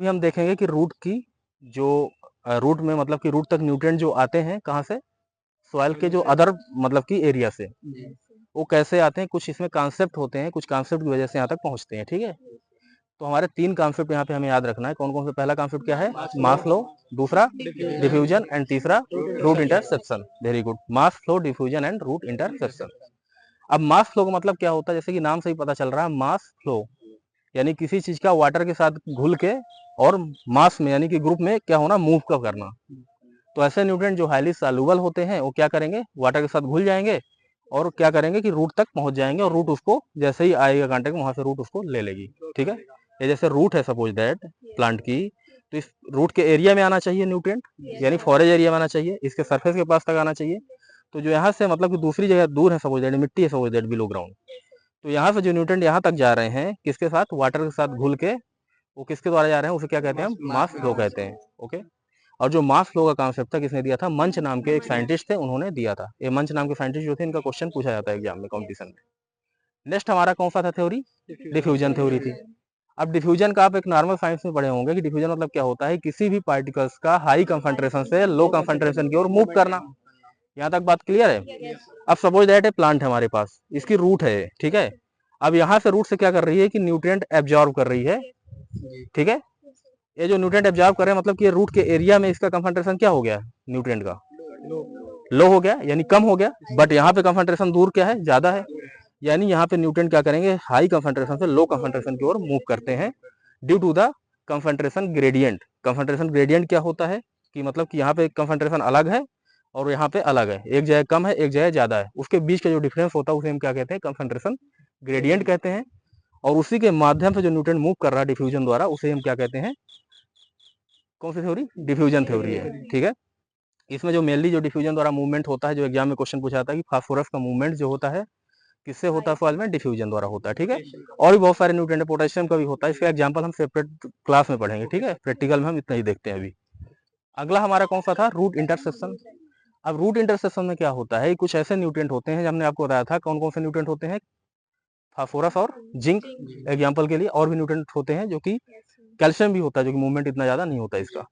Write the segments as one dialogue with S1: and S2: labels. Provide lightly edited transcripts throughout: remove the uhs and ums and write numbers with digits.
S1: अभी हम देखेंगे कि रूट की जो रूट में मतलब कि रूट तक न्यूट्रिएंट जो आते हैं कहाँ से, सॉइल के जो अदर मतलब कि एरिया से, वो कैसे आते हैं, कुछ इसमें कॉन्सेप्ट होते हैं, कुछ कॉन्सेप्ट की वजह से यहाँ तक पहुँचते हैं। ठीक है, तो हमारे 3 कॉन्सेप्ट यहाँ पे हमें याद रखना है। कौन-कौन से? पहला कॉन्सेप्ट क्या है? मास फ्लो, दूसरा डिफ्यूजन एंड तीसरा root interception. Very good, mass flow, diffusion and root interception. अब मास फ्लो का मतलब क्या होता है? जैसे कि नाम से ही पता चल रहा है, मास फ्लो यानी किसी चीज का वाटर के साथ घुल के और मास में यानी कि ग्रुप में क्या होना, मूव का करना। तो ऐसे न्यूट्रिएंट जो हाईली सॉल्युबल होते हैं वो क्या करेंगे, वाटर के साथ घुल जाएंगे और क्या करेंगे कि रूट तक पहुंच जाएंगे, और रूट उसको जैसे ही आएगा कांटेक्ट वहां से रूट उसको ले लेगी। ठीक है, ये जैसे रूट है सपोज दैट प्लांट की, तो इस रूट के एरिया में आना चाहिए न्यूट्रिएंट, यानी फॉरेज एरिया में आना चाहिए, इसके सरफेस के पास तक आना चाहिए। तो जो यहाँ से मतलब कि दूसरी जगह दूर है, सपोज दैट मिट्टी है, सपोज दैट बिलो ग्राउंड, तो यहाँ से जो न्यूट्रिएंट यहाँ तक जा रहे हैं किसके साथ, वाटर के साथ घुल के, वो किसके द्वारा जा रहे हैं, उसे क्या कहते हैं हम, मास फ्लो कहते हैं। ओके, और जो मास फ्लो का कॉन्सेप्ट था किसने दिया था, मंच नाम के एक साइंटिस्ट थे, उन्होंने दिया था। ये मंच नाम के साइंटिस्ट जो थे, इनका क्वेश्चन पूछा जाता है एग्जाम में, कॉम्पिटिशन में। नेक्स्ट हमारा कौन सा था थ्योरी, डिफ्यूजन थ्योरी थी। अब डिफ्यूजन का आप एक नॉर्मल साइंस में पढ़े होंगे कि डिफ्यूजन मतलब क्या होता है, किसी भी पार्टिकल्स का हाई कंसंट्रेशन से लो कंसंट्रेशन की ओर मूव करना। यहाँ तक बात क्लियर है? अब सपोज दैट ए प्लांट है हमारे पास, इसकी रूट है, ठीक है। अब यहाँ से रूट से क्या कर रही है कि न्यूट्रिएंट एब्जॉर्ब कर रही है। ठीक है, ये जो न्यूट्रिएंट एब्जॉर्ब कर रहे हैं मतलब कि रूट के एरिया में इसका कंसंट्रेशन क्या हो गया, न्यूट्रिएंट का लो हो गया, यानी कम हो गया। बट यहाँ पे कंसंट्रेशन दूर क्या है, ज्यादा है, यानी यहाँ पे न्यूट्रिएंट क्या करेंगे, हाई कंसंट्रेशन से लो कंसंट्रेशन की ओर मूव करते हैं due to the concentration gradient. Concentration gradient क्या होता है कि मतलब कि यहाँ पे कंसंट्रेशन अलग है और यहाँ पे अलग है, एक जगह कम है एक जगह ज्यादा है, उसके बीच का जो डिफरेंस होता है उसे हम क्या कहते हैं, कंसंट्रेशन ग्रेडियंट कहते हैं। और उसी के माध्यम से जो न्यूट्रिएंट मूव कर रहा है डिफ्यूजन द्वारा, उसे हम क्या कहते हैं, कौन सी थ्योरी, डिफ्यूजन थ्योरी है। ठीक है, इसमें जो मेनली जो डिफ्यूजन द्वारा मूवमेंट होता है, जो एग्जाम में क्वेश्चन पूछा जाता है कि फास्फोरस का मूवमेंट जो होता है किससे होता है, सॉइल में डिफ्यूजन द्वारा होता है। ठीक है, और भी बहुत सारे न्यूट्रिएंट, पोटेशियम का भी होता है, इसका एग्जांपल हम सेपरेट क्लास में पढ़ेंगे। ठीक है, प्रैक्टिकल में हम इतना ही देखते हैं अभी। अगला हमारा कौन सा था, रूट इंटरसेप्शन। अब रूट इंटरसेप्शन में क्या होता है, कुछ ऐसे न्यूट्रिएंट होते हैं, हमने आपको बताया था कौन कौन से न्यूट्रिएंट होते हैं, फास्फोरस और जिंक एग्जाम्पल के लिए, और भी न्यूट्रिएंट होते हैं जो कि कैल्शियम भी होता है, जो कि मूवमेंट इतना ज्यादा नहीं होता इसका।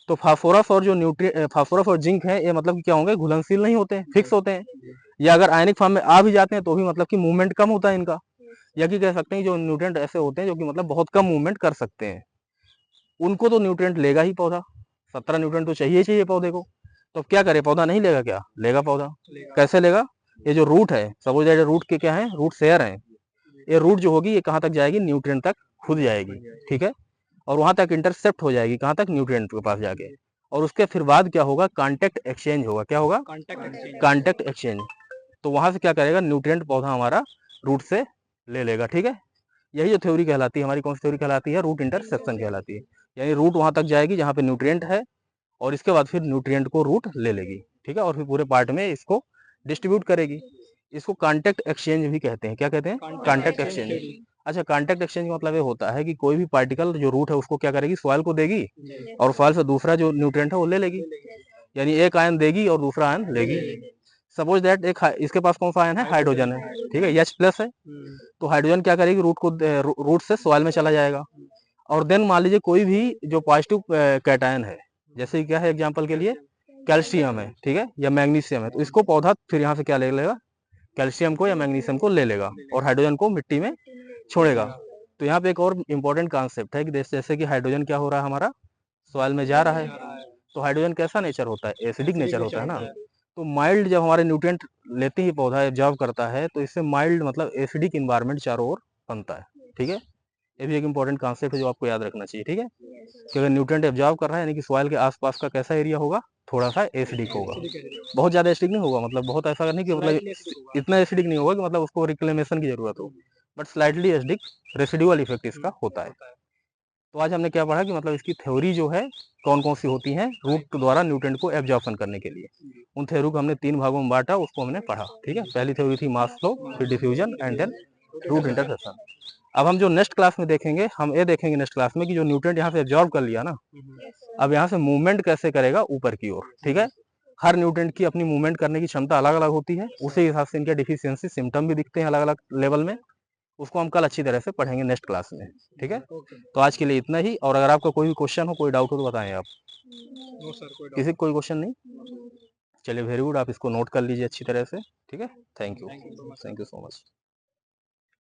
S1: तो फास्फोरस और जो फास्फोरस और जिंक है, ये मतलब कि क्या होंगे, घुलनशील नहीं होते हैं, फिक्स होते हैं, या अगर आयनिक फॉर्म में आ भी जाते हैं तो भी मतलब कि मूवमेंट कम होता है इनका। या कि कह सकते हैं जो न्यूट्रिएंट ऐसे होते हैं जो कि मतलब बहुत कम मूवमेंट कर सकते हैं, उनको तो न्यूट्रिएंट लेगा ही पौधा, 17 न्यूट्रिएंट तो चाहिए ही चाहिए पौधे को। तो क्या करे, पौधा नहीं लेगा क्या, लेगा पौधा। कैसे लेगा, ये जो रूट है, सपोज दैट रूट के क्या है, रूट शेयर है, ये रूट जो होगी ये कहाँ तक जाएगी, न्यूट्रिएंट तक खुद जाएगी। ठीक है, और वहां तक इंटरसेप्ट हो जाएगी, कहाँ तक, न्यूट्रिएंट के पास जाके। और उसके फिर बाद क्या होगा, कांटेक्ट एक्सचेंज होगा। क्या होगा, कांटेक्ट एक्सचेंज। तो वहां से क्या करेगा, न्यूट्रिएंट पौधा हमारा रूट से ले लेगा। ठीक है, यही जो थ्योरी कहलाती है हमारी, कौन सी थ्योरी कहलाती है, रूट इंटरसेप्शन कहलाती है। यानी रूट वहां तक जाएगी जहाँ पे न्यूट्रिएंट है, और इसके बाद फिर न्यूट्रिएंट को रूट ले लेगी। ठीक है, और फिर पूरे पार्ट में इसको डिस्ट्रीब्यूट करेगी। इसको कांटेक्ट एक्सचेंज भी कहते हैं। क्या कहते हैं, कांटेक्ट एक्सचेंज। अच्छा, कांटेक्ट एक्सचेंज का मतलब ये होता है कि कोई भी पार्टिकल जो रूट है उसको क्या करेगी, सॉइल को देगी, और सॉइल से दूसरा जो न्यूट्रिएंट है वो ले लेगी, यानी एक आयन देगी और दूसरा आयन लेगी। सपोज दैट एक इसके पास कौन सा आयन है, हाइड्रोजन है, ठीक है, H प्लस है। तो हाइड्रोजन क्या करेगी, रूट को रूट से सॉइल में चला जाएगा। और देन मान लीजिए कोई भी जो पॉजिटिव कैटायन है, जैसे क्या है एग्जांपल के लिए कैल्शियम है, ठीक है, या मैग्नीशियम है, तो इसको पौधा फिर यहाँ से क्या ले लेगा, कैल्शियम को या मैग्नीशियम को ले लेगा और हाइड्रोजन को मिट्टी में छोड़ेगा। तो यहाँ पे एक और इम्पोर्टेंट कॉन्सेप्ट है कि जैसे कि हाइड्रोजन क्या हो रहा है हमारा, सॉइल में जा रहा है, तो हाइड्रोजन कैसा नेचर होता है, एसिडिक नेचर होता है ना। तो माइल्ड जब हमारे न्यूट्रिएंट लेते ही पौधा एब्जॉर्ब करता है, तो इससे माइल्ड मतलब एसिडिक इन्वायरमेंट चारों ओर बनता है। ठीक है, ये भी एक इंपॉर्टेंट कॉन्सेप्ट है जो आपको याद रखना चाहिए। ठीक है, कि अगर न्यूट्रिएंट एब्जॉर्ब कर रहा है यानी कि सॉइल के आसपास का कैसा एरिया होगा, थोड़ा सा एसिडिक होगा, बहुत ज्यादा एसिडिक नहीं होगा, मतलब बहुत ऐसा नहीं कि मतलब इतना एसिडिक नहीं होगा कि मतलब उसको रिक्लेमेशन की जरूरत हो, but slightly acidic residual effect इसका होता है। तो आज हमने क्या पढ़ा कि मतलब इसकी थ्योरी जो है कौन कौन सी होती है रूट द्वारा न्यूट्रिएंट को एब्जॉर्प्शन करने के लिए। उन थ्योरी को हमने 3 भागों में बांटा, उसको हमने पढ़ा। ठीक है, पहली थ्योरी थी मास फ्लो, फिर diffusion and then root interception. अब हम जो नेक्स्ट क्लास में देखेंगे, हम ये देखेंगे नेक्स्ट क्लास में कि जो न्यूट्रिएंट यहाँ से एब्जॉर्ब कर लिया ना, अब यहाँ से मूवमेंट कैसे करेगा ऊपर की ओर। ठीक है, हर न्यूट्रिएंट की अपनी मूवमेंट करने की क्षमता अलग अलग होती है, उसी हिसाब से इनके डिफिशियंसी सिम्टम भी दिखते हैं अलग अलग लेवल में। उसको हम कल अच्छी तरह से पढ़ेंगे नेक्स्ट क्लास में, ठीक है। तो आज के लिए इतना ही, और अगर आपका कोई भी क्वेश्चन हो, कोई डाउट हो तो बताएं आप।
S2: नो सर,
S1: किसी कोई क्वेश्चन नहीं? चलिए वेरी गुड, आप इसको नोट कर लीजिए अच्छी तरह से, ठीक है। Thank you, thank you so much.